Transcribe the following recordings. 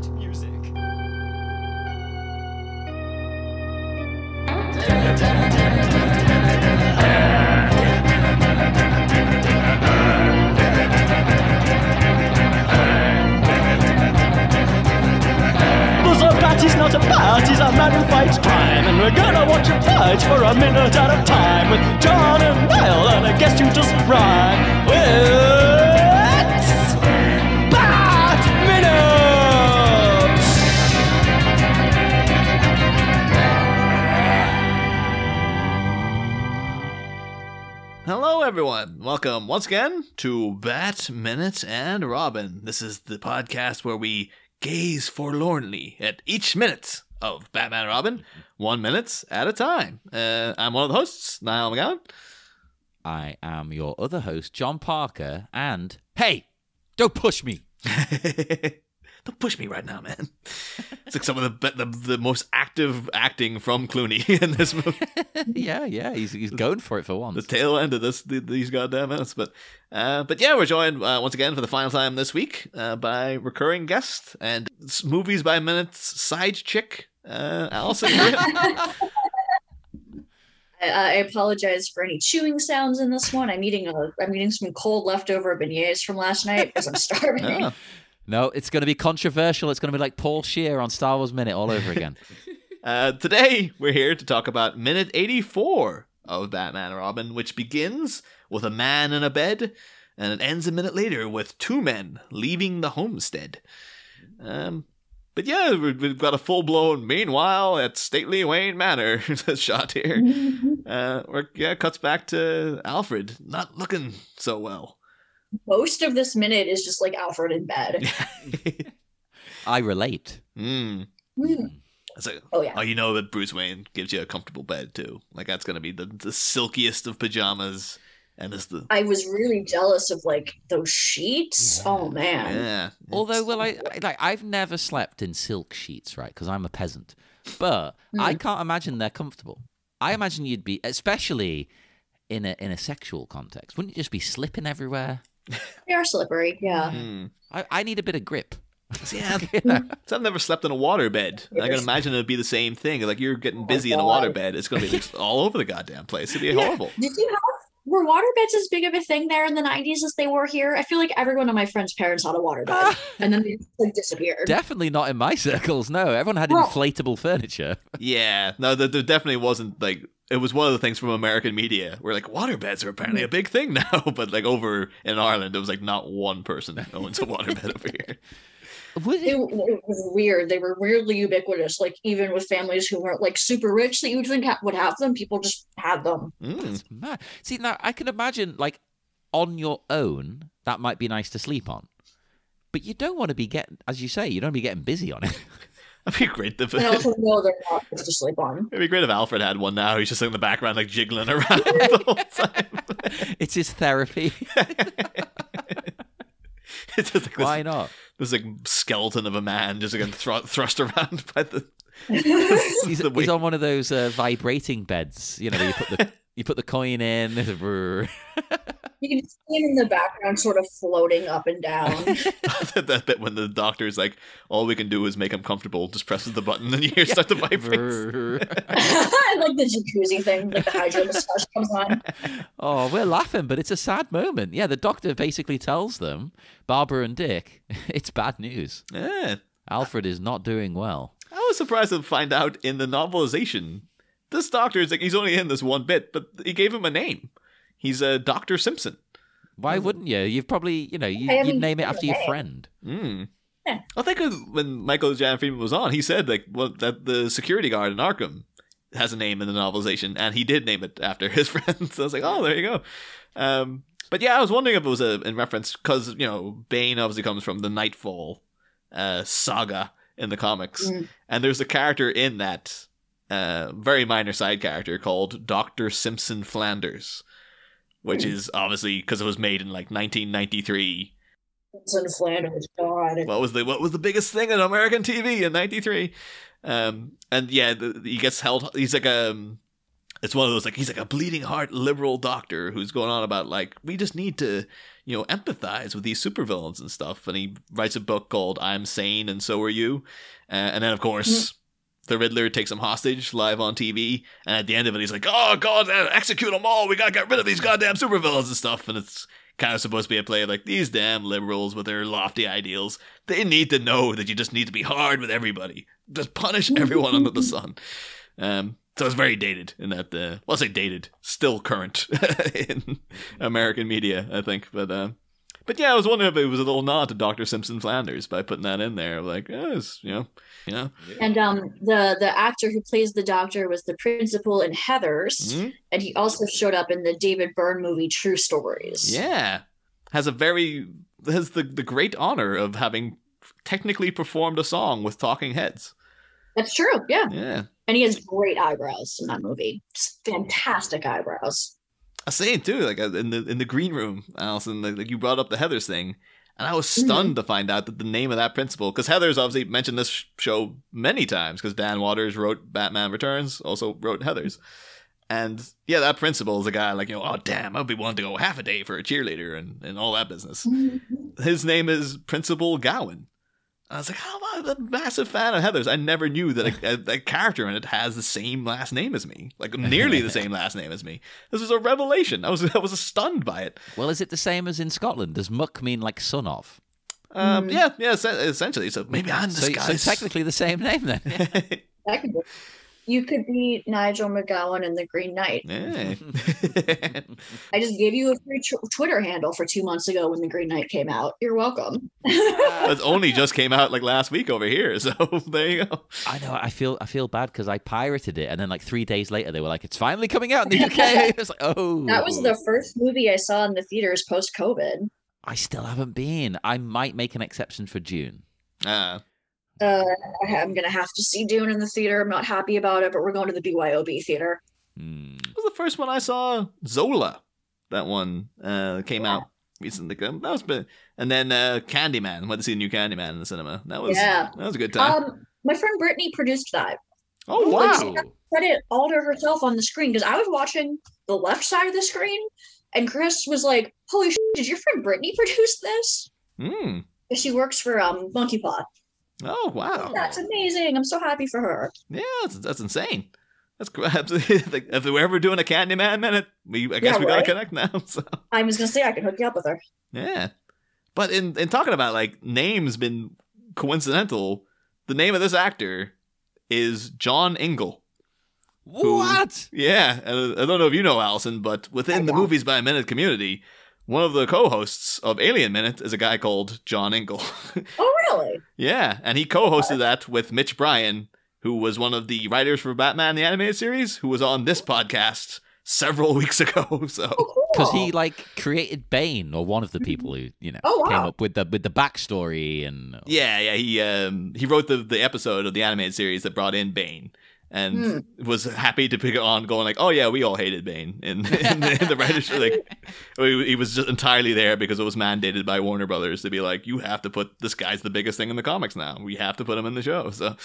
Bat music. He's not a bat, he's a man who fights crime. And we're gonna watch him fight for a minute at a time. With John and Niall and a guest who doesn't rhyme. It's Bat Minute! Hello everyone, welcome once again to Bat Minute and Robin. This is the podcast where we gaze forlornly at each minute of Batman and Robin, 1 minute at a time. I'm one of the hosts, Niall McGowan. I am your other host, John Parker, and hey, don't push me. Don't push me right now, man. It's like some of the most active acting from Clooney in this movie. yeah, he's going for it for once. The tail end of these goddamn minutes, but yeah, we're joined once again for the final time this week by recurring guest and movies by minutes side chick, Alyson Grimm. I apologize for any chewing sounds in this one. I'm eating some cold leftover beignets from last night because I'm starving. Oh. No, it's going to be controversial. It's going to be like Paul Scheer on Star Wars Minute all over again. Today, we're here to talk about minute 84 of Batman and Robin, which begins with a man in a bed, and it ends a minute later with two men leaving the homestead. But yeah, we've got a full-blown meanwhile at stately Wayne Manor shot here. Cuts back to Alfred, not looking so well. Most of this minute is just like Alfred in bed. I relate. So, oh yeah. Oh, you know that Bruce Wayne gives you a comfortable bed too. Like that's gonna be the silkiest of pajamas, and I was really jealous of like those sheets. Yeah. Oh man. Yeah. Although, well, I've never slept in silk sheets, right? Because I'm a peasant, but I can't imagine they're comfortable. I imagine you'd be, especially in a sexual context, wouldn't you just be slipping everywhere? They are slippery, yeah. I need a bit of grip. Yeah, so I've never slept in a waterbed. I can imagine it'd be the same thing. Like you're getting busy in a waterbed, it's going to be like all over the goddamn place. It'd be horrible. Were waterbeds as big of a thing there in the 90s as they were here? I feel like every one of my friends' parents had a waterbed, and then they just like disappeared. Definitely not in my circles. No, everyone had inflatable furniture. Yeah, no, there definitely wasn't like. It was one of the things from American media where like waterbeds are apparently a big thing now, but like over in Ireland, it was like not one person owns a waterbed over here. It was weird. They were weirdly ubiquitous. Like even with families who weren't like super rich that you'd think would have them, people just had them. That's mad. See, now I can imagine like on your own that might be nice to sleep on, but you don't want to be getting, as you say, you don't want to be getting busy on it. That'd be great. And also know they're not to sleep on. It'd be great if Alfred had one now. He's just in the background, like jiggling around the whole time. It's his therapy. It's just like why not? This like skeleton of a man just again thrust around by the. He's on one of those vibrating beds. You know, where you put the coin in. You can see him in the background sort of floating up and down. That bit when the doctor's like, all we can do is make him comfortable, just presses the button and you hear start to vibrate. I like the jacuzzi thing, like the hydro massage comes on. Oh, we're laughing, but it's a sad moment. Yeah, the doctor basically tells them, Barbara and Dick, it's bad news. Yeah. Alfred is not doing well. I was surprised to find out in the novelization, this doctor is like, he's only in this one bit, but he gave him a name. He's Dr. Simpson. Why wouldn't you? You've probably, you'd name it after your friend. Yeah. I think when Michael Jan Freeman was on, he said that the security guard in Arkham has a name in the novelization, and he did name it after his friend. So I was like, oh, there you go. But yeah, I was wondering if it was in reference, because, Bane obviously comes from the Nightfall saga in the comics. And there's a character in that, very minor side character called Dr. Simpsonlanders. Which is obviously because it was made in like 1993. Simpsonlanders, God. What was the biggest thing on American TV in '93? And yeah, he gets held. He's like it's one of those, like, he's like a bleeding heart liberal doctor who's going on about, like, we just need to, empathize with these supervillains and stuff. And he writes a book called I'm Sane and So Are You. And then, of course, the Riddler takes him hostage live on TV. And at the end of it, he's like, oh, God, execute them all. We got to get rid of these goddamn supervillains and stuff. And it's kind of supposed to be a play of, like, these damn liberals with their lofty ideals. They need to know that you just need to be hard with everybody. Just punish everyone under the sun. So it's very dated in that, well, I say dated, still current in American media, I think. But yeah, I was wondering if it was a little nod to Dr. Simpsonlanders by putting that in there. Like, And the actor who plays the doctor was the principal in Heathers, and he also showed up in the David Byrne movie True Stories. Yeah, has the great honor of having technically performed a song with talking heads. That's true. Yeah. Yeah. And he has great eyebrows in that movie. Just fantastic eyebrows. I was saying too, like in the green room, Alyson, like you brought up the Heathers thing, and I was stunned to find out that the name of that principal, because Heathers obviously mentioned this show many times, because Dan Waters wrote Batman Returns, also wrote Heathers, and yeah, that principal is a guy like, oh damn, I'd be willing to go half a day for a cheerleader and all that business. His name is Principal Gowan. I was like, oh, I'm a massive fan of Heathers. I never knew that a character in it has the same last name as me, like nearly the same last name as me. This was a revelation. I was stunned by it. Well, is it the same as in Scotland? Does muck mean like son of? Yeah, essentially. So maybe I'm this guy. So technically the same name then. That could be. You could be Nigel McGowan in The Green Knight. Hey. I just gave you a free Twitter handle for 2 months ago when The Green Knight came out. You're welcome. It only just came out like last week over here, so there you go. I know. I feel bad because I pirated it, and then like 3 days later they were like, "It's finally coming out in the UK." I was like, "Oh." That was the first movie I saw in the theaters post-COVID. I still haven't been. I might make an exception for June. I'm going to have to see Dune in the theater. I'm not happy about it, but we're going to the BYOB theater. It was the first one I saw. Zola. That one came out recently. That was been, and then Candyman. Went to see a new Candyman in the cinema. That was a good time. My friend Brittany produced that. Oh, wow. Like, she got credit all to herself on the screen, because I was watching the left side of the screen, and Chris was like, holy shit, did your friend Brittany produce this? She works for Monkey Paw. Oh, wow. That's amazing. I'm so happy for her. Yeah, that's insane. That's absolutely. If we're ever doing a Candyman minute, I guess we got to connect now. So. I was going to say I can hook you up with her. Yeah. But in talking about like names been coincidental, the name of this actor is John Ingle. What? Yeah. I don't know if you know, Alyson, but within the Movies by a Minute community, one of the co-hosts of Alien Minute is a guy called John Ingle. Oh, really? Yeah, and he co-hosted that with Mitch Bryan, who was one of the writers for Batman the Animated Series, who was on this podcast several weeks ago. So, because he like created Bane, or one of the people who came up with the backstory and he wrote the episode of the animated series that brought in Bane. And was happy to pick it on, going like, "Oh yeah, we all hated Bane in the writers." Like, he was just entirely there because it was mandated by Warner Brothers to be like, "You have to put this guy's the biggest thing in the comics now. We have to put him in the show." So,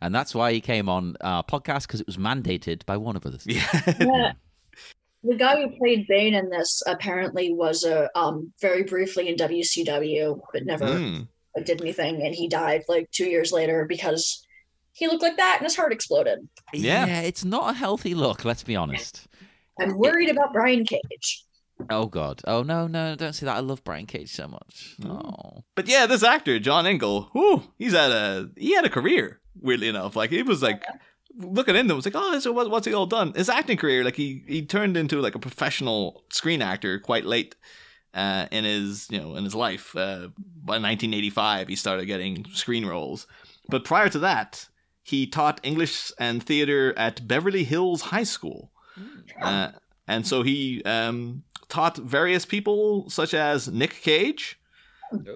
and that's why he came on our podcast, because it was mandated by Warner Brothers. Yeah. The guy who played Bane in this apparently was very briefly in WCW, but never did anything, and he died like 2 years later because he looked like that and his heart exploded. Yeah, it's not a healthy look, let's be honest. I'm worried about Brian Cage. Oh, God. Oh, no, don't say that. I love Brian Cage so much. Oh. But yeah, this actor, John Ingle, he had a career, weirdly enough. Like, he was like, looking into him, was like, oh, so what's he all done? His acting career, like, he turned into like a professional screen actor quite late in his life. By 1985, he started getting screen roles. But prior to that, he taught English and theater at Beverly Hills High School. And so he taught various people such as Nick Cage,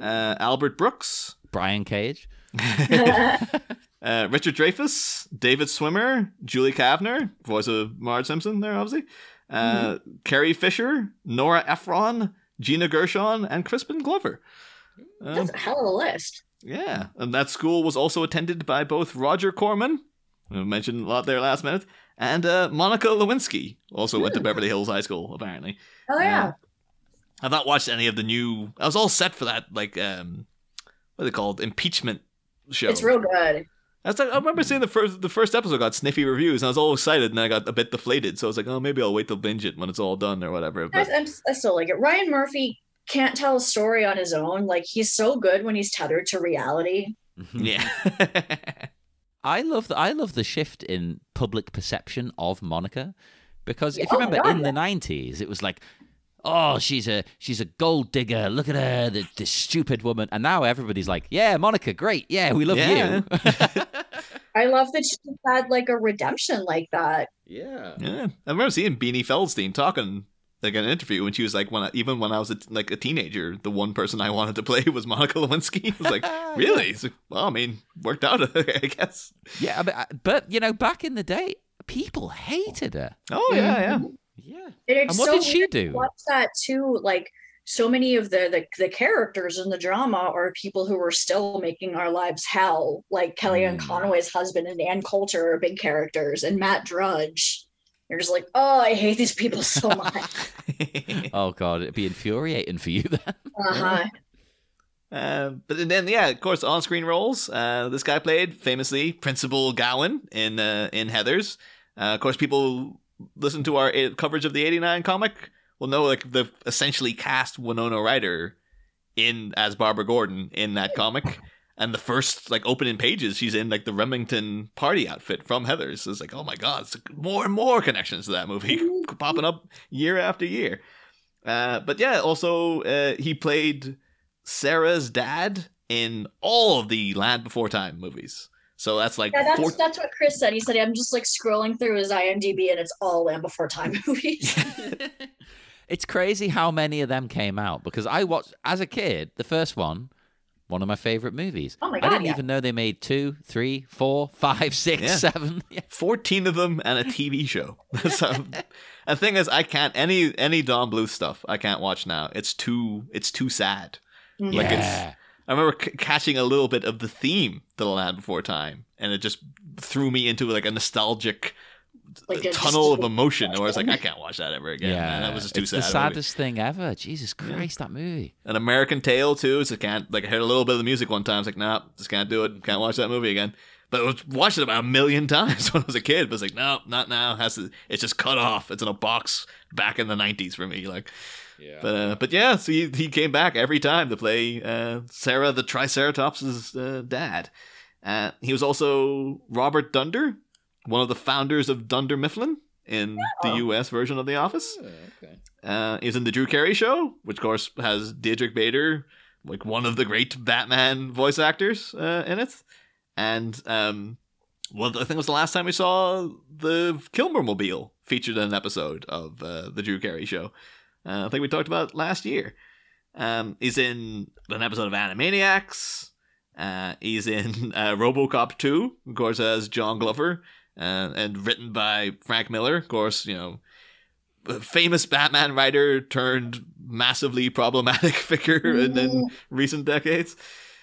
Albert Brooks, Brian Cage, Richard Dreyfuss, David Swimmer, Julie Kavner, voice of Marge Simpson there, obviously, Carrie Fisher, Nora Ephron, Gina Gershon, and Crispin Glover. That's a hell of a list. Yeah, and that school was also attended by both Roger Corman, who mentioned a lot there last minute, And Monica Lewinsky also went to Beverly Hills High School, apparently. Oh, yeah. I've not watched any of the new... I was all set for that, like, what are they called? Impeachment show. It's real good. I remember seeing the first episode got sniffy reviews, and I was all excited, and I got a bit deflated. So I was like, oh, maybe I'll wait to binge it when it's all done or whatever. But... I still like it. Ryan Murphy can't tell a story on his own. Like, he's so good when he's tethered to reality. Yeah. I love the shift in public perception of Monica, because if you remember in the 90s, it was like, oh, she's a gold digger. Look at her, this stupid woman. And now everybody's like, yeah, Monica, great. Yeah, we love you. I love that she had like a redemption like that. Yeah. I remember seeing Beanie Feldstein talking like in an interview when she was like, even when I was a teenager, the one person I wanted to play was Monica Lewinsky. I was like, really? Like, well, I mean, worked out, I guess. Yeah, but you know, back in the day, people hated her. Oh yeah. Yeah. And what did she do? Watch that too. Like, so many of the characters in the drama are people who are still making our lives hell. Like Kellyanne Conway's husband and Ann Coulter are big characters, and Matt Drudge. You're just like, oh, I hate these people so much. Oh God, it'd be infuriating for you then. But then, yeah, of course, on-screen roles. This guy played famously Principal Gowan in Heathers. Of course, people listen to our coverage of the '89 comic will know like the essentially cast Winona Ryder as Barbara Gordon in that comic. And the first like opening pages, she's in like the Remington party outfit from Heathers. So it's like, oh my God, it's more and more connections to that movie popping up year after year. But yeah, also he played Sarah's dad in all of the Land Before Time movies. So that's like that's what Chris said. He said, I'm just like scrolling through his IMDb and it's all Land Before Time movies. It's crazy how many of them came out, because I watched as a kid the first one of my favorite movies. Oh my God, I didn't even know they made 2, 3, 4, 5, 6, 7. 14 of them and a TV show. So, the thing is, I can't any Don Bluth stuff I can't watch now. It's too sad. Like I remember catching a little bit of the theme to The Land Before Time, and it just threw me into like a nostalgic tunnel of emotion where I was like, I can't watch that ever again. Yeah, man. That was just too sad. It's the saddest thing ever. Jesus Christ, that movie. An American Tale too, so I heard a little bit of the music one time. I was like, nah, just can't do it. Can't watch that movie again. But I watched it about 1 million times when I was a kid. But it's like, no, not now. It's just cut off. It's in a box back in the 90s for me. Like, yeah. But yeah, so he came back every time to play Sarah the Triceratops' dad. He was also Robert Dunder, one of the founders of Dunder Mifflin in the US version of The Office. He was in The Drew Carey Show, which of course has Diedrich Bader, like one of the great Batman voice actors in it. And I think it was the last time we saw the Kilmer Mobile featured in an episode of The Drew Carey Show. I think we talked about it last year. He's in an episode of Animaniacs. He's in RoboCop 2, of course, as John Glover. And written by Frank Miller, of course, you know, famous Batman writer turned massively problematic figure in recent decades.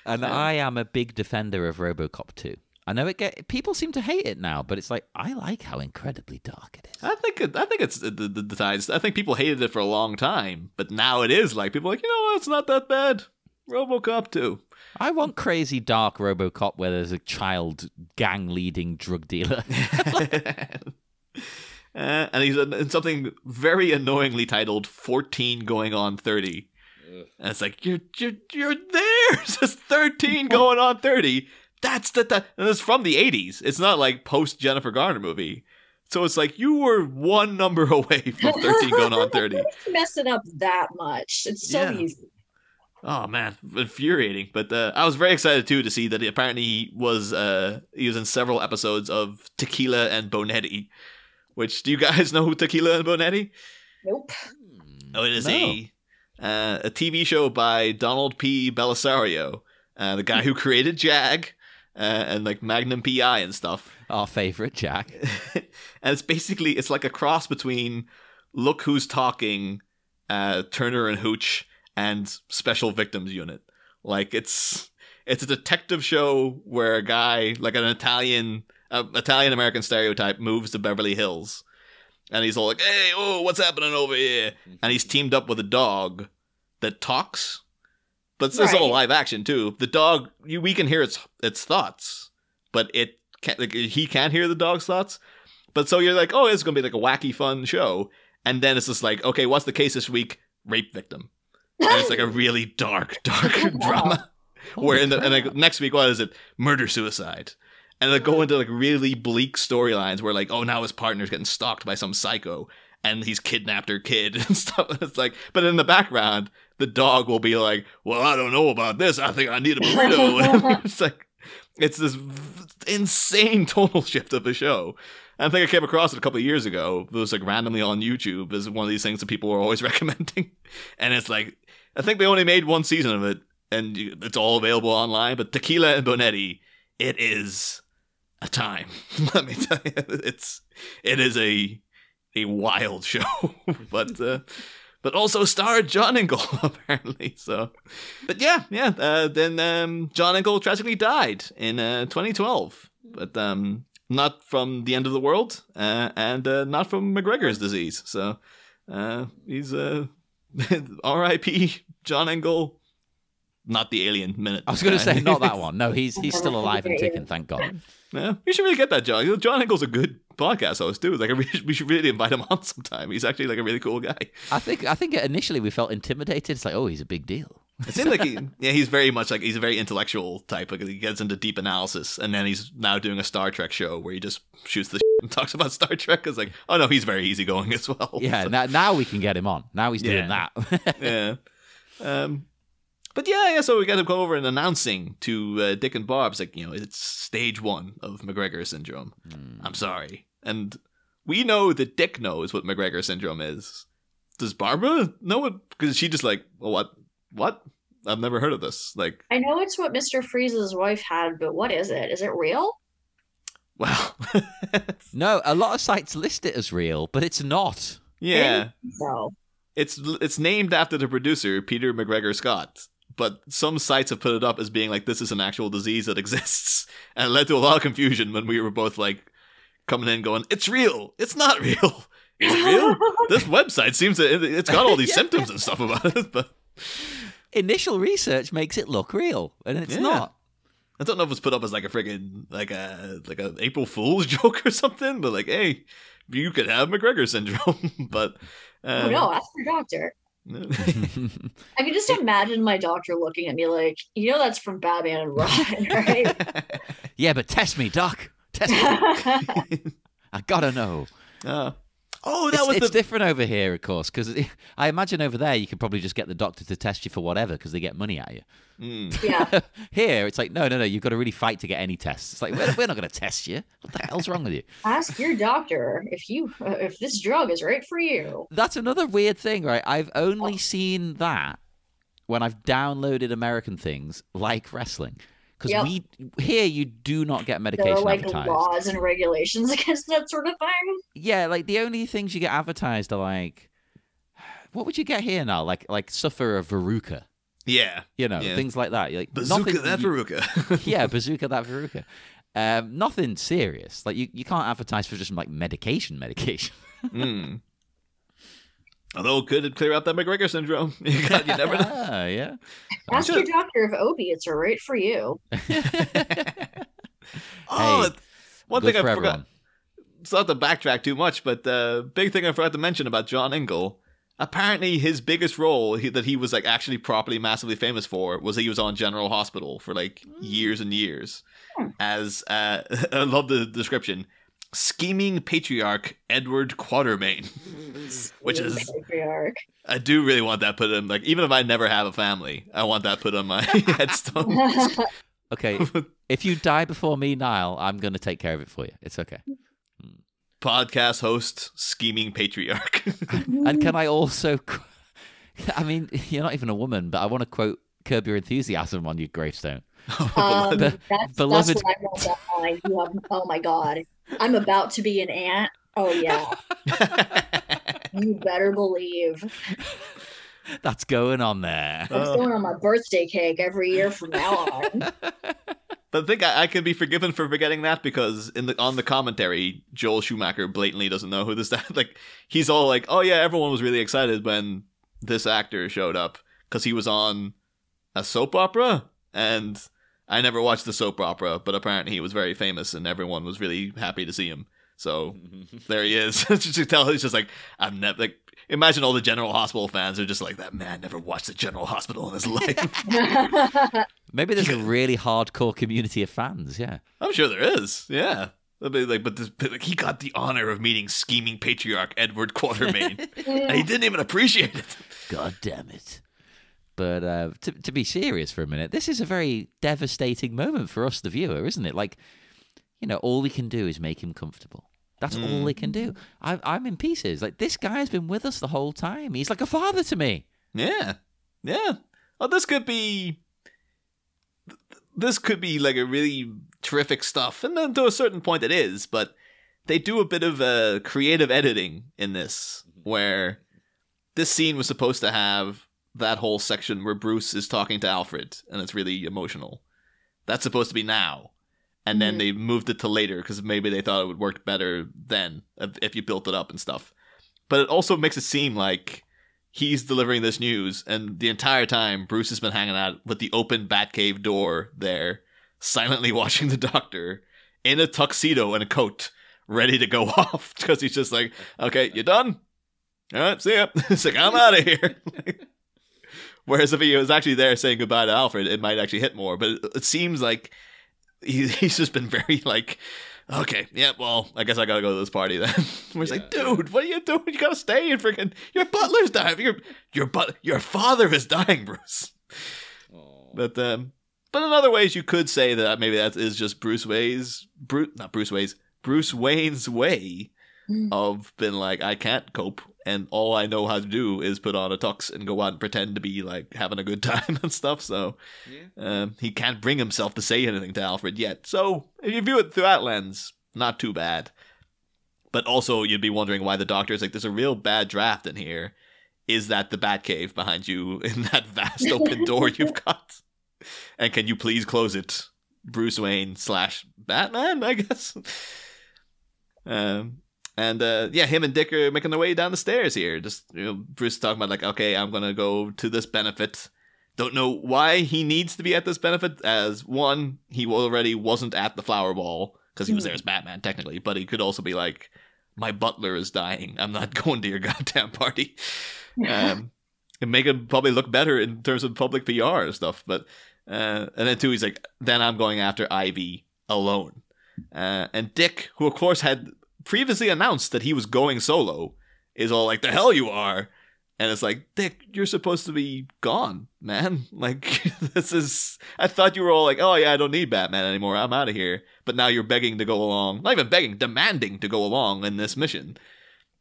And I am a big defender of RoboCop 2. I know people seem to hate it now, but it's like, I like how incredibly dark it is. I think it's the tides. I think people hated it for a long time, but now it is like people are like, you know what, it's not that bad. RoboCop 2. I want crazy dark RoboCop where there's a child gang leading drug dealer. And he's in something very annoyingly titled 14 going on 30. And it's like, you're there. It's just 13 going on 30. That's and it's from the 80s. It's not like post Jennifer Garner movie. So it's like you were one number away from 13 going on 30. Mess it up that much. It's so easy. Oh man, infuriating! But I was very excited too to see that apparently he was in several episodes of Tequila and Bonnetti. Which, do you guys know who Tequila and Bonnetti? Nope. Oh, it is a TV show by Donald P. Belisario, the guy who created Jag and like Magnum PI and stuff. Our favorite Jag. And it's like a cross between Look Who's Talking, Turner and Hooch, and Special Victims Unit. Like it's a detective show where a guy, like an Italian Italian American stereotype moves to Beverly Hills, and he's all like, "Hey, oh, what's happening over here?" And he's teamed up with a dog that talks, but this is all live action too. The dog, we can hear its thoughts, but it can't. Like, he can't hear the dog's thoughts. But so you're like, "Oh, it's gonna be like a wacky, fun show," and then it's just like, "Okay, what's the case this week? Rape victim." And it's like a really dark drama. Where and like next week, what is it? Murder suicide. And they go into like really bleak storylines where like, oh, now his partner's getting stalked by some psycho and he's kidnapped her kid and stuff. It's like, but in the background, the dog will be like, well, I don't know about this. I think I need a burrito. It's like, it's this insane tonal shift of a show. I think I came across it a couple of years ago. It was like randomly on YouTube as one of these things that people were always recommending. And it's like, I think they only made one season of it and it's all available online. But Tequila and Bonnetti, it is a time. Let me tell you, it is a wild show, but also starred John Ingle apparently. So, but yeah. Then John Ingle tragically died in 2012, but not from the end of the world, and not from McGregor's disease. So, he's R.I.P. John Ingle. Not the Alien Minute. I was going to say, not that one. No, he's still alive and ticking, thank God. Yeah, you should really get that, John. John Ingle's a good podcast host, too. Like, we should really invite him on sometime. He's actually, like, a really cool guy. I think initially we felt intimidated. It's like, oh, he's a big deal. It seems like he's very much like, he's a very intellectual type. Like, he gets into deep analysis, and then he's now doing a Star Trek show where he just shoots the shit and talks about Star Trek. It's like, oh, no, he's very easygoing as well. Yeah, so. Now we can get him on. Now he's doing that. Yeah. But yeah, so we got to go over and announcing to Dick and Barb. It's like, it's stage 1 of McGregor's syndrome. I'm sorry. And we know that Dick knows what McGregor syndrome is. Does Barbara know it? Because she just like, well, what? I've never heard of this. Like, I know it's what Mr. Freeze's wife had, but what is it? Is it real? Well, no, a lot of sites list it as real, but it's not. Yeah. No. It's named after the producer, Peter McGregor Scott. But some sites have put it up as being like, this is an actual disease that exists. And it led to a lot of confusion when we were both like coming in going, it's real. It's not real. Is it real? This website seems to, it's got all these symptoms and stuff about it. But initial research makes it look real, and it's not. I don't know if it's put up as like a friggin' like a April Fool's joke or something, but like, hey, you could have McGregor syndrome. But oh no, ask your doctor. I can just imagine my doctor looking at me like, that's from Batman and Robin, right? Yeah, but test me, doc. Test me. I gotta know. It's different over here, of course, because I imagine over there you could probably just get the doctor to test you for whatever because they get money out of you. Yeah. Here, it's like, no, you've got to really fight to get any tests. It's like, we're not going to test you. What the hell's wrong with you? Ask your doctor if this drug is right for you. That's another weird thing, right? I've only seen that when I've downloaded American things like wrestling. Because here you do not get medication advertised. There are laws and regulations against that sort of thing. Yeah, like the only things you get advertised are like, what would you get here now? Like suffer a verruca. Yeah. Things like that. Like, bazooka that verruca. Yeah, bazooka that verruca. Nothing serious. Like you can't advertise for just like medication. Although it could clear up that McGregor syndrome. You never know. Yeah. Ask your doctor if opiates are right for you. One thing I forgot. It's not to backtrack too much, but the big thing I forgot to mention about John Ingle. Apparently, his biggest role that he was like actually properly massively famous for was he was on General Hospital for like years and years. As I love the description. Scheming patriarch Edward Quatermain, which is patriarch. I do really want that put in, like, even if I never have a family, I want that put on my headstone. Okay, if you die before me, Niall, I'm going to take care of it for you. It's okay. Podcast host, scheming patriarch. And can I also, I mean, you're not even a woman, but I want to quote Curb Your Enthusiasm on your gravestone. That's what I wrote that line. Oh my God. I'm about to be an aunt. Oh yeah. You better believe. That's going on there. That's going on my birthday cake every year from now on. But I think I can be forgiven for forgetting that because on the commentary, Joel Schumacher blatantly doesn't know who this like. He's all like, "Oh yeah, everyone was really excited when this actor showed up because he was on a soap opera, and I never watched the soap opera, but apparently he was very famous, and everyone was really happy to see him. So there he is. Just to tell, he's just like, I've never like." Imagine all the General Hospital fans are just like, that man never watched the General Hospital in his life. Maybe there's a really hardcore community of fans, yeah. I'm sure there is, yeah. But he got the honor of meeting scheming patriarch Edward Quatermain, and he didn't even appreciate it. God damn it. But to be serious for a minute, this is a very devastating moment for us, the viewer, isn't it? Like, all we can do is make him comfortable. That's all they can do. I'm in pieces. Like, this guy's been with us the whole time. He's like a father to me. Yeah. Yeah. Oh, this could be like a really terrific stuff. And then to a certain point it is, but they do a bit of creative editing in this, where this scene was supposed to have that whole section where Bruce is talking to Alfred, and it's really emotional. That's supposed to be now. And then they moved it to later because maybe they thought it would work better then if you built it up and stuff. But it also makes it seem like he's delivering this news, and the entire time Bruce has been hanging out with the open Batcave door there, silently watching the doctor in a tuxedo and a coat, ready to go off because he's just like, okay, you done? All right, see ya. It's like, I'm out of here. Whereas if he was actually there saying goodbye to Alfred, it might actually hit more. But it seems like he's just been very like, okay, yeah, well, I guess I gotta go to this party then. We're just like, dude, what are you doing? You gotta stay and freaking, your butler's dying. Your father is dying, Bruce. Aww. But in other ways, you could say that maybe that is just Bruce Wayne's way of being like, I can't cope, and all I know how to do is put on a tux and go out and pretend to be like having a good time and stuff. So he can't bring himself to say anything to Alfred yet. So if you view it through that lens, not too bad. But also you'd be wondering why the doctor's like, there's a real bad draft in here. Is that the Batcave behind you in that vast open door you've got? And can you please close it? Bruce Wayne / Batman, I guess. And him and Dick are making their way down the stairs here. Just, Bruce talking about like, okay, I'm going to go to this benefit. Don't know why he needs to be at this benefit, as one, he already wasn't at the flower ball because he was there as Batman technically, but he could also be like, my butler is dying. I'm not going to your goddamn party. And make him probably look better in terms of public PR and stuff. But and then two, he's like, then I'm going after Ivy alone. And Dick, who of course had previously announced that he was going solo, is all like, the hell you are. And it's like, Dick, you're supposed to be gone, man. Like, I thought you were all like, oh yeah, I don't need Batman anymore, I'm out of here. But now you're begging to go along, not even begging, demanding to go along in this mission.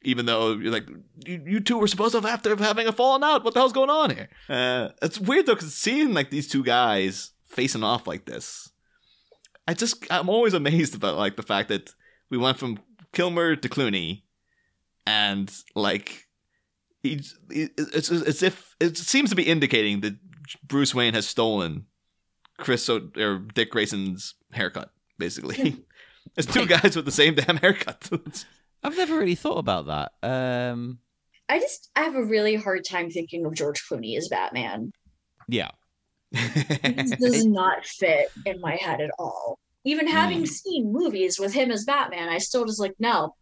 Even though you're like, you two were supposed to have, after having a falling out, what the hell's going on here? It's weird though, because seeing like these two guys facing off like this, I'm always amazed about like the fact that we went from Kilmer to Clooney, and like it's as if it seems to be indicating that Bruce Wayne has stolen Dick Grayson's haircut. Basically, it's two guys with the same damn haircut. I've never really thought about that. I have a really hard time thinking of George Clooney as Batman. Yeah, it does not fit in my head at all. Even having seen movies with him as Batman, I still just like, no,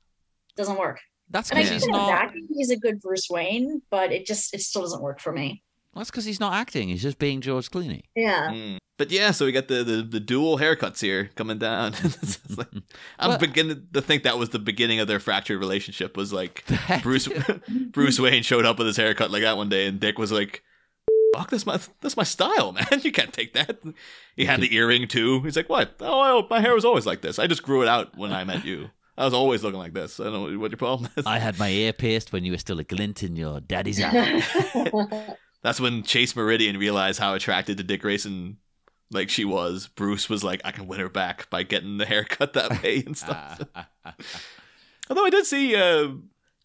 doesn't work. That's because he's not acting. He's a good Bruce Wayne, but it still doesn't work for me. Well, that's because he's not acting. He's just being George Clooney. Yeah. But yeah, so we got the dual haircuts here coming down. Like, I'm beginning to think that was the beginning of their fractured relationship. Was like Bruce Wayne showed up with his haircut like that one day, and Dick was like, fuck, that's my style, man. You can't take that. He had the earring too. He's like, what? Oh, my hair was always like this. I just grew it out when I met you. I was always looking like this. I don't know what your problem is. I had my ear pierced when you were still a glint in your daddy's eye. That's when Chase Meridian realized how attracted to Dick Grayson like she was. Bruce was like, I can win her back by getting the haircut that way and stuff. Although I did see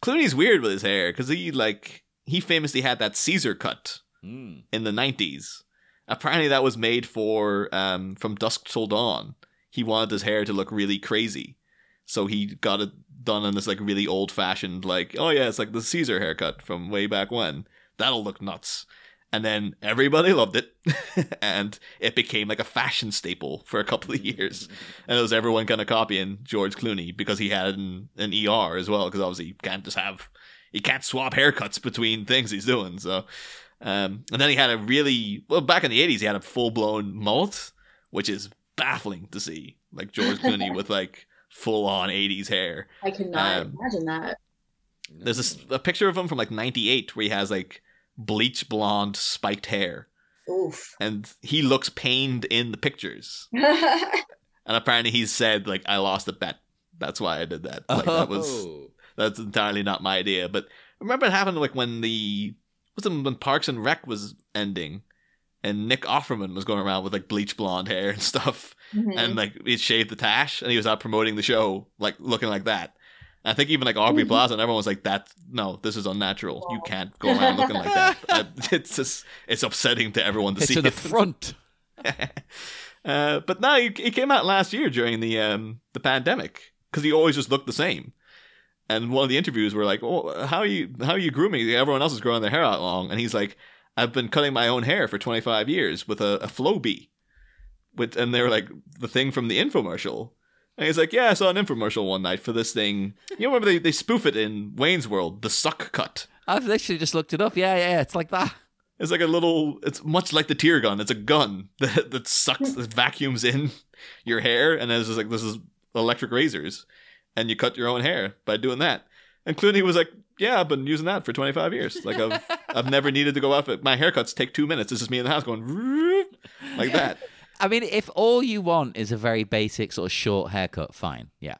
Clooney's weird with his hair because he famously had that Caesar cut in the 90s. apparently that was made for From Dusk Till Dawn. He wanted his hair to look really crazy, so he got it done in this like really old fashioned, like, oh yeah, it's like the Caesar haircut from way back when. That'll look nuts. And then everybody loved it, and it became like a fashion staple for a couple of years. And it was everyone kind of copying George Clooney because he had an ER as well, because obviously he can't swap haircuts between things he's doing. So, and then he had back in the 80s, he had a full blown mullet, which is baffling to see, like George Clooney with like full on 80s hair. I cannot imagine that. There's a picture of him from like 98 where he has like bleach blonde spiked hair. Oof. And he looks pained in the pictures. And apparently he's said, like, I lost a bet. That's why I did that. Like, that's entirely not my idea. But remember it happened like when when Parks and Rec was ending and Nick Offerman was going around with like bleach blonde hair and stuff. Mm-hmm. And like he shaved the tash and he was out promoting the show like looking like that. I think even like Aubrey Plaza and everyone was like, no, this is unnatural. You can't go around looking like that. It's upsetting to everyone to see it. It's to the front. But no, he came out last year during the pandemic because he always just looked the same. And one of the interviews were like, oh, how are you grooming? Everyone else is growing their hair out long. And he's like, I've been cutting my own hair for 25 years with a Flowbee. And they were like, the thing from the infomercial. And he's like, yeah, I saw an infomercial one night for this thing. You remember they spoof it in Wayne's World, the suck cut. I've literally just looked it up. Yeah, it's like that. It's like it's much like the tear gun. It's a gun that sucks, that vacuums in your hair, and then it's just like, this is electric razors. And you cut your own hair by doing that. And Clooney was like, yeah, I've been using that for 25 years. Like, I've never needed to go out. My haircuts take 2 minutes. It's just me in the house going, like that. I mean, if all you want is a very basic sort of short haircut, fine. Yeah.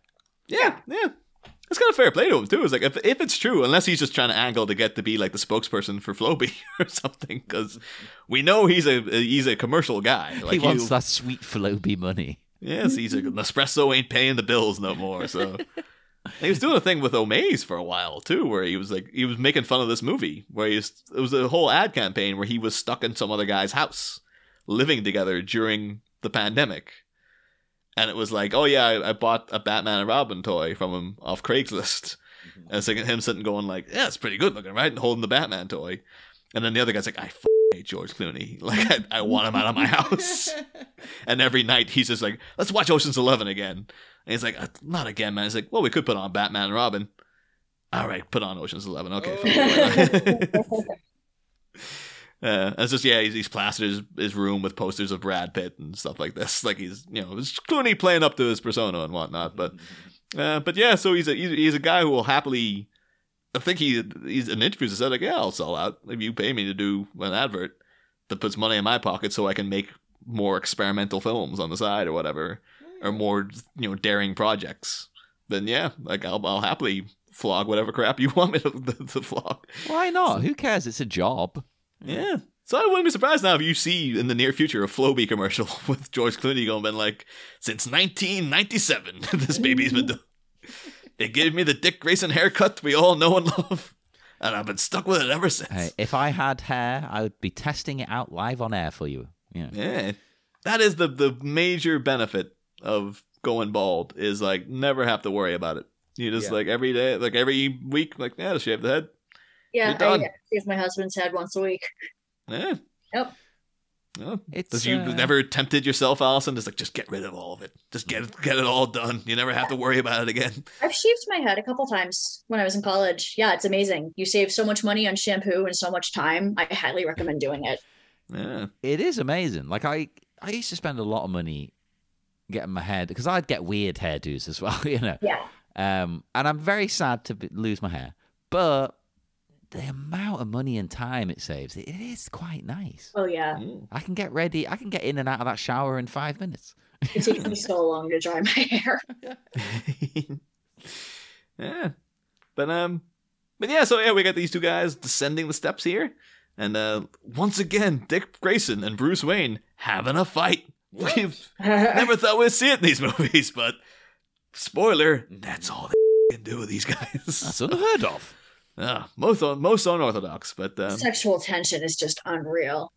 It's kind of fair play to him, too. It's like, if it's true, unless he's just trying to angle to get to be like the spokesperson for Flowbee or something, because we know he's a commercial guy. Like, he wants that sweet Flowbee money. Yes, Nespresso ain't paying the bills no more, so... He was doing a thing with Omaze for a while, too, where he was making fun of this movie, where it was a whole ad campaign where he was stuck in some other guy's house, living together during the pandemic. And it was like, oh yeah, I bought a Batman and Robin toy from him off Craigslist. Mm-hmm. And it's like him sitting going like, yeah, it's pretty good looking, right? And holding the Batman toy. And then the other guy's like, I hate George Clooney. Like, I want him out of my house. And every night he's just like, let's watch Ocean's 11 again. And he's like, not again, man. He's like, well, we could put on Batman and Robin. All right, put on Ocean's 11. Okay. It's just, he's plastered his room with posters of Brad Pitt and stuff like this. Like it's Clooney playing up to his persona and whatnot. But yeah, so he's a guy who will happily. I think he's in interviews that said like, yeah, I'll sell out if you pay me to do an advert that puts money in my pocket so I can make more experimental films on the side or whatever, or more daring projects. Then yeah, like I'll happily flog whatever crap you want me to flog. Why not? Who cares? It's a job. Yeah. So I wouldn't be surprised now if you see in the near future a Flowbee commercial with George Clooney going been like, since 1997, this baby's been done. It gave me the Dick Grayson haircut we all know and love, and I've been stuck with it ever since. Hey, if I had hair, I would be testing it out live on air for you. Yeah. That is the major benefit of going bald, is like never have to worry about it. You just like every day, like every week, like, yeah, just shave the head. Yeah, I shave my husband's head once a week. Yeah. Yep. No. You never tempted yourself, Alyson? Just get rid of all of it. Just get it all done. You never have to worry about it again. I've shaved my head a couple times when I was in college. Yeah, it's amazing. You save so much money on shampoo and so much time. I highly recommend doing it. Yeah. It is amazing. Like I used to spend a lot of money getting my hair, because I'd get weird hairdos as well, Yeah. And I'm very sad to lose my hair, but the amount of money and time it saves, it is quite nice. Oh, yeah. I can get ready. I can get in and out of that shower in 5 minutes. It takes me so long to dry my hair. Yeah. But yeah, so yeah, we got these two guys descending the steps here. And once again, Dick Grayson and Bruce Wayne having a fight. We've never thought we'd see it in these movies, but spoiler, that's all they can do with these guys. That's unheard of. Most unorthodox, but sexual tension is just unreal.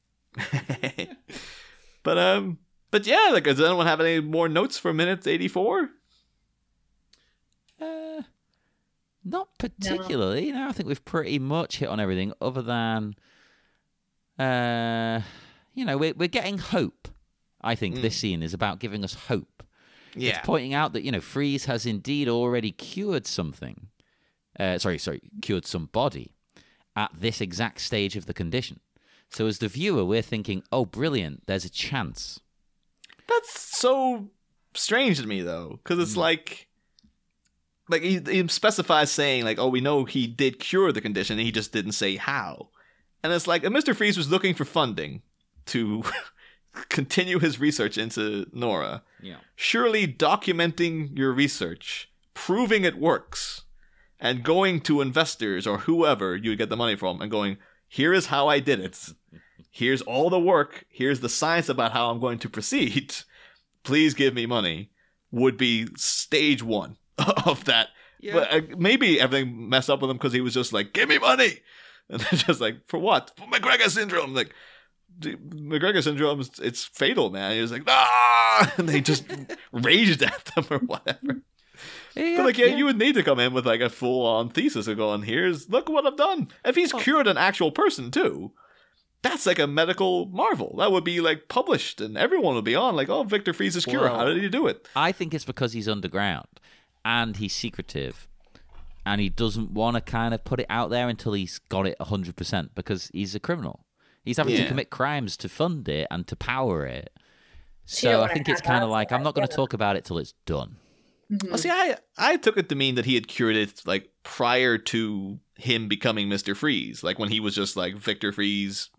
But yeah, like, does anyone have any more notes for minute 84? Not particularly. No, I think we've pretty much hit on everything other than, we're getting hope. I think this scene is about giving us hope. Yeah. It's pointing out that, Freeze has indeed already cured something. Cured somebody at this exact stage of the condition. So as the viewer, we're thinking, oh, brilliant, there's a chance. That's so strange to me, though, because it's like he specifies saying, like, oh, we know he did cure the condition, and he just didn't say how. And it's like, if Mr. Freeze was looking for funding to continue his research into Nora, surely documenting your research, proving it works, and going to investors or whoever you get the money from and going, here is how I did it. Here's all the work. Here's the science about how I'm going to proceed. Please give me money. Would be stage one of that. Yeah. But maybe everything messed up with him because he was just like, give me money. And they're just like, for what? For MacGregor syndrome. Like, MacGregor syndrome, it's fatal, man. He was like, ah! And they just raged at them or whatever. But you would need to come in with like a full-on thesis of going, look what I've done. If he's cured an actual person too, that's like a medical marvel. That would be like published and everyone would be on like, oh, Victor Freeze's cure. How did he do it? I think it's because he's underground and he's secretive and he doesn't want to kind of put it out there until he's got it 100% because he's a criminal. He's having to commit crimes to fund it and to power it. So I think it's kind of like, I'm not going to talk about it till it's done. Mm-hmm. Well, see, I took it to mean that he had cured it like prior to him becoming Mr. Freeze, like when he was just like Victor Freeze,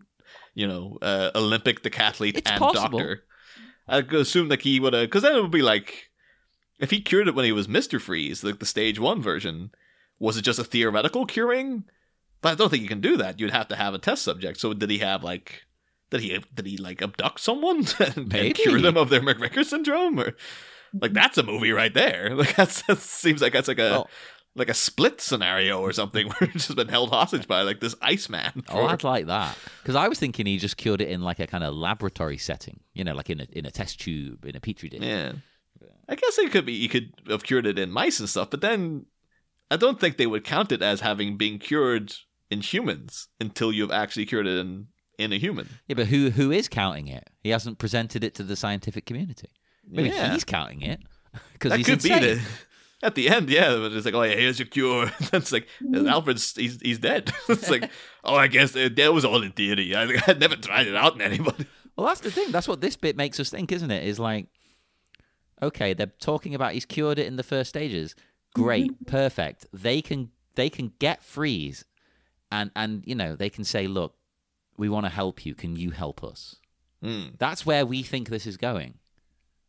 Olympic decathlete it's and possible. doctor. I could assume that he would have, because then it would be like, if he cured it when he was Mr. Freeze, like the stage 1 version, was it just a theoretical curing? But I don't think you can do that. You'd have to have a test subject. So did he have like, did he like abduct someone and cure them of their MacGregor syndrome? Or like, that's a movie right there. Like that seems like that's like a Split scenario or something where it's just been held hostage by like this Iceman. I'd like that, because I was thinking he just cured it in like a kind of laboratory setting, like in a test tube in a petri dish. Yeah, I guess he could have cured it in mice and stuff, but then I don't think they would count it as having been cured in humans until you've actually cured it in a human. Yeah, but who is counting it? He hasn't presented it to the scientific community. Maybe he's counting it because he's insane. At the end, but it's like, oh yeah, here's your cure. It's like Alfred's he's dead. It's like, oh, I guess that was all in theory. I'd never tried it out in anybody. Well, that's the thing. That's what this bit makes us think, isn't it? Is like, okay, they're talking about he's cured it in the first stages. Great, perfect. They can get Freeze, and they can say, look, we want to help you. Can you help us? That's where we think this is going,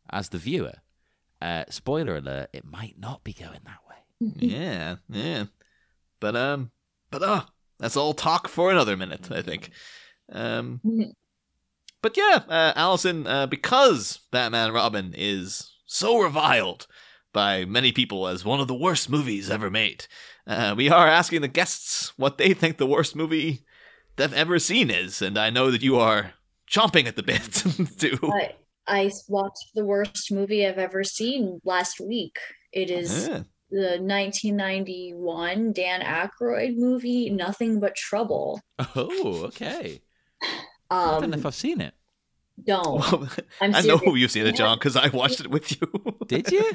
as the viewer. Spoiler alert, it might not be going that way. Yeah. But that's all talk for another minute, I think. But yeah, Alyson, because Batman and Robin is so reviled by many people as one of the worst movies ever made, we are asking the guests what they think the worst movie they've ever seen is, and I know that you are chomping at the bit to... I watched the worst movie I've ever seen last week. It is the 1991 Dan Aykroyd movie, Nothing But Trouble. Oh, okay. I don't know if I've seen it. Don't. Well, I know you've seen it, John, because I watched it with you. Did you?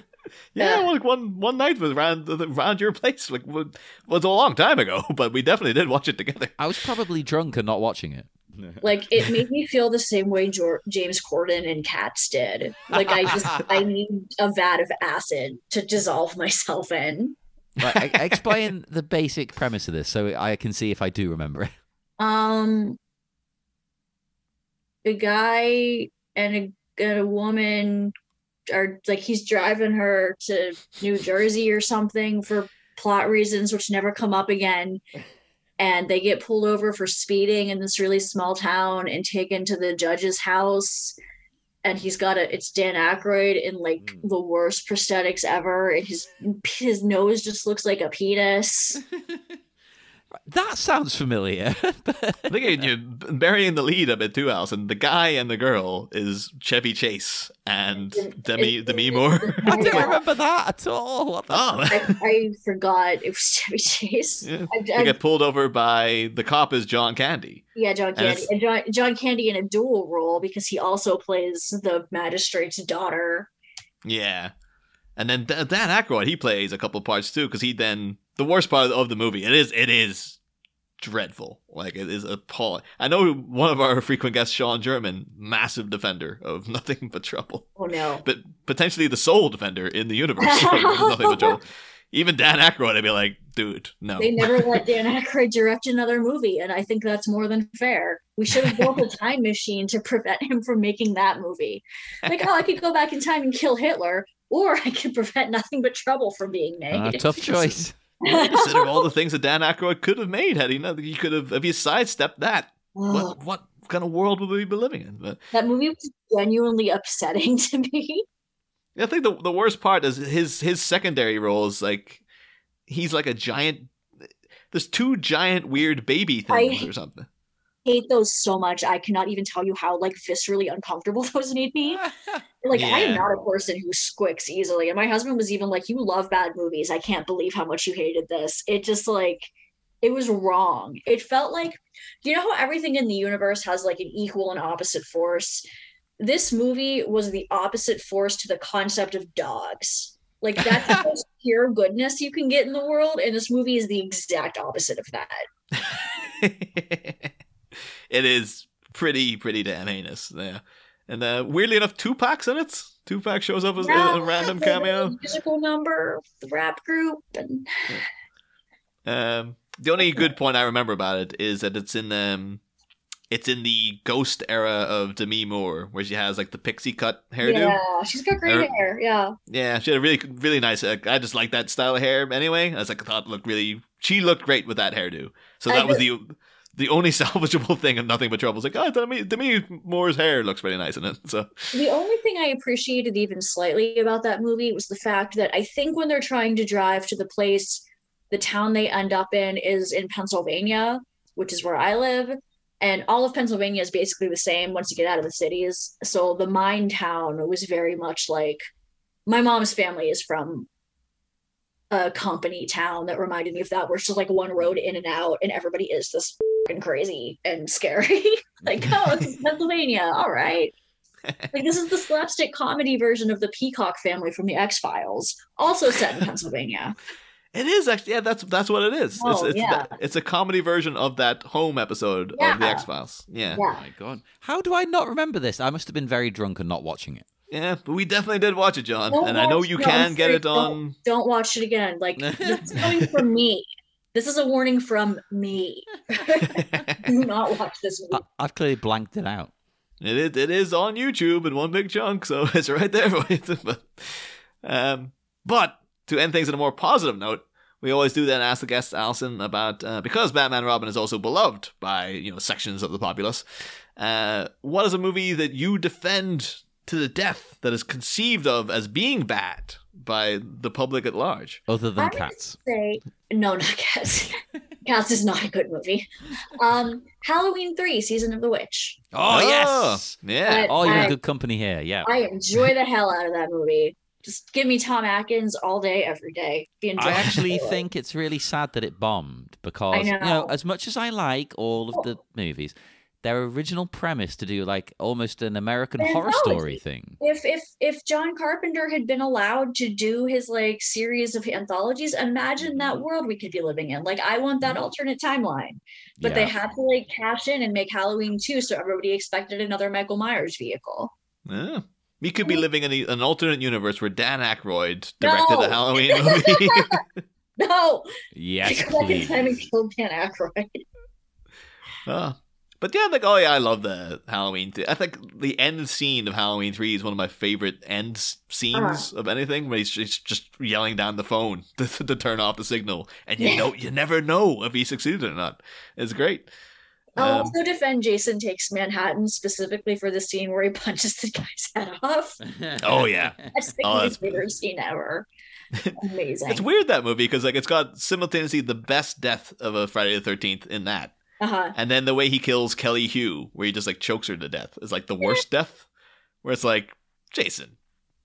Yeah, like one night was around your place. Like, was a long time ago, but we definitely did watch it together. I was probably drunk and not watching it. Like, it made me feel the same way James Corden and Cats did. Like, I need a vat of acid to dissolve myself in. Right, explain the basic premise of this so I can see if I do remember it. A guy and a woman are like, he's driving her to New Jersey or something for plot reasons which never come up again. And they get pulled over for speeding in this really small town and taken to the judge's house. And it's Dan Aykroyd in like the worst prosthetics ever. And his nose just looks like a penis. That sounds familiar. I think you're burying the lead a bit too, Alison. The guy and the girl is Chevy Chase and Demi Moore. I don't remember that at all. What the I forgot it was Chevy Chase. Yeah. They get pulled over by the cop is John Candy. Yeah, John Candy. And John Candy in a dual role because he also plays the magistrate's daughter. Yeah. And then Dan Aykroyd, he plays a couple parts too, because the worst part of the movie, it is dreadful. Like, it is appalling. I know one of our frequent guests, Sean German, massive defender of Nothing But Trouble. Oh no. But potentially the sole defender in the universe of Nothing But Trouble. Even Dan Aykroyd, I'd be like, dude, no. They never let Dan Aykroyd direct another movie, and I think that's more than fair. We should have built a time machine to prevent him from making that movie. Like, I could go back in time and kill Hitler, or I could prevent Nothing But Trouble from being made. Tough choice. Consider all the things that Dan Aykroyd could have made had he could have, if he sidestepped that. What kind of world would we be living in? But that movie was genuinely upsetting to me. I think the worst part is his secondary roles. Like, he's like a giant. There's two giant weird baby things or something. Hate those so much. I cannot even tell you how like viscerally uncomfortable those made me. Like, I am not a person who squicks easily, and my husband was even like, "You love bad movies. I can't believe how much you hated this." It just like, it was wrong. It felt like, do you know how everything in the universe has like an equal and opposite force? This movie was the opposite force to the concept of dogs. Like, that's the most pure goodness you can get in the world, and this movie is the exact opposite of that. It is pretty damn heinous. Yeah. And weirdly enough, Tupac's in it. Tupac shows up as a random cameo. Musical number, the rap group. And... the only good point I remember about it is that it's in the ghost era of Demi Moore, where she has like the pixie cut hairdo. Yeah, she's got great hair. Yeah. Yeah, she had a really nice. I just like that style of hair anyway. I thought she looked great with that hairdo. So that was the only salvageable thing of Nothing But Trouble. It's like, Demi Moore's hair looks pretty nice in it. So the only thing I appreciated even slightly about that movie was the fact that I think when they're trying to drive to the town they end up in is in Pennsylvania, which is where I live. And all of Pennsylvania is basically the same once you get out of the cities. So the mine town was very much like, my mom's family is from a company town that reminded me of that, where it's just like one road in and out, and everybody is this fucking crazy and scary. Like, oh, this is Pennsylvania. All right. Like, this is the slapstick comedy version of the Peacock family from the X-Files, also set in Pennsylvania. It is actually, yeah. That's what it is. It's a comedy version of that home episode of the X-Files. Yeah. Oh my god, how do I not remember this? I must have been very drunk and not watching it. Yeah, but we definitely did watch it, John, and I know you can get it on. Don't watch it again. Like, this is coming from me. This is a warning from me. Do not watch this movie. I've clearly blanked it out. It is on YouTube in one big chunk, so it's right there for you. But to end things on a more positive note, we always do then ask the guest, Alison, about because Batman and Robin is also beloved by sections of the populace. What is a movie that you defend to the death that is conceived of as being bad by the public at large? Other than Cats. No, not Cats. Cats is not a good movie. Halloween 3, Season of the Witch. Oh, yes. Yeah. You're in good company here. Yeah. I enjoy the hell out of that movie. Just give me Tom Atkins all day, every day. I actually think it's really sad that it bombed because, as much as I like all of the movies, their original premise to do like almost an American Horror Story thing. If John Carpenter had been allowed to do his like series of anthologies, imagine that world we could be living in. Like, I want that alternate timeline. But they had to like cash in and make Halloween 2, so everybody expected another Michael Myers vehicle. Yeah. We could be living in an alternate universe where Dan Aykroyd directed a Halloween movie. No. Yes, please. Time and killed Dan Aykroyd. But yeah, I love the Halloween. I think the end scene of Halloween 3 is one of my favorite end scenes of anything, where he's just yelling down the phone to turn off the signal, and you never know if he succeeded or not. It's great. I'll also defend Jason Takes Manhattan specifically for the scene where he punches the guy's head off. Oh yeah, That's my favorite scene ever. Amazing. It's weird, that movie, because like it's got simultaneously the best death of a Friday the 13th in that, and then the way he kills Kelly Hugh, where he just like chokes her to death, is like the worst death. Where it's like, Jason,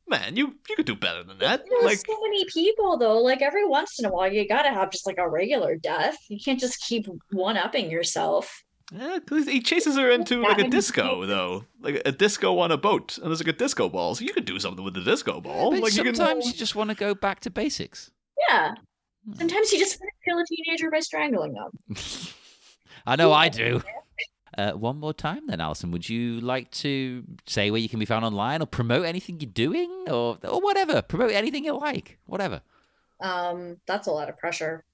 man, you could do better than that. There's Like, so many people though. Like every once in a while, you gotta have just like a regular death. You can't just keep one-upping yourself. yeah, 'cause he chases her into like a disco though, like a disco on a boat, and there's like a disco ball. So you could do something with the disco ball. But Like sometimes you just want to go back to basics. Yeah. Sometimes you just want to kill a teenager by strangling them. I know I do. One more time then, Alyson. Would you like to say where you can be found online or promote anything you're doing or whatever? Promote anything you like. Whatever. That's a lot of pressure.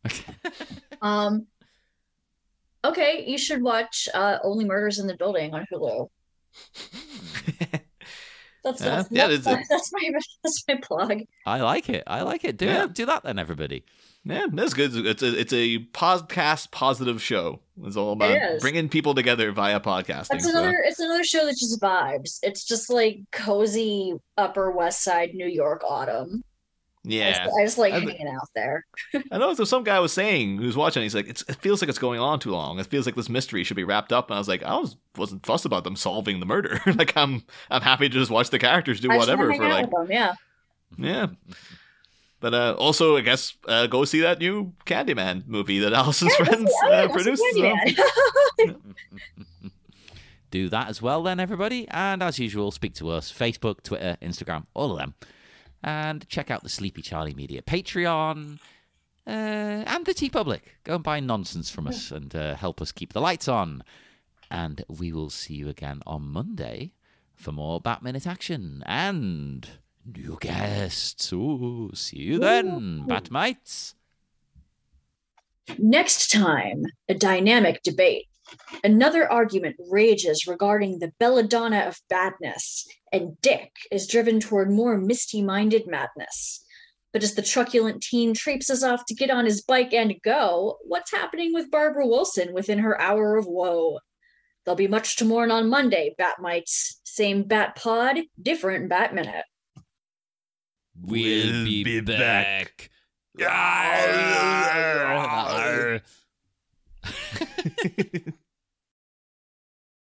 Okay, you should watch Only Murders in the Building on Hulu. That's my plug. I like it. Do that then, everybody. Yeah, that's good. It's a podcast positive show. It's all about bringing people together via podcasting. It's another show that just vibes. It's just like cozy Upper West Side New York autumn. Yeah, I just like hanging out there. I know there's some guy was saying who's watching. He's like, it feels like it's going on too long. It feels like this mystery should be wrapped up. And I was like, wasn't fussed about them solving the murder. Like I'm happy to just watch the characters do whatever for like them, yeah. But also, I guess go see that new Candyman movie that Alyson's friends produced. Do that as well then, everybody. And as usual, speak to us. Facebook, Twitter, Instagram, all of them. And check out the Sleepy Charlie Media Patreon and the TeePublic. Go and buy nonsense from us and help us keep the lights on. And we will see you again on Monday for more Bat-Minute action and new guests. Ooh, see you then, Batmites. Next time, a dynamic debate. Another argument rages regarding the belladonna of badness, and Dick is driven toward more misty-minded madness. But as the truculent teen traipses off to get on his bike and go, what's happening with Barbara Wilson within her hour of woe? There'll be much to mourn on Monday, Batmites. Same Bat Pod, different Bat Minute. We'll be back.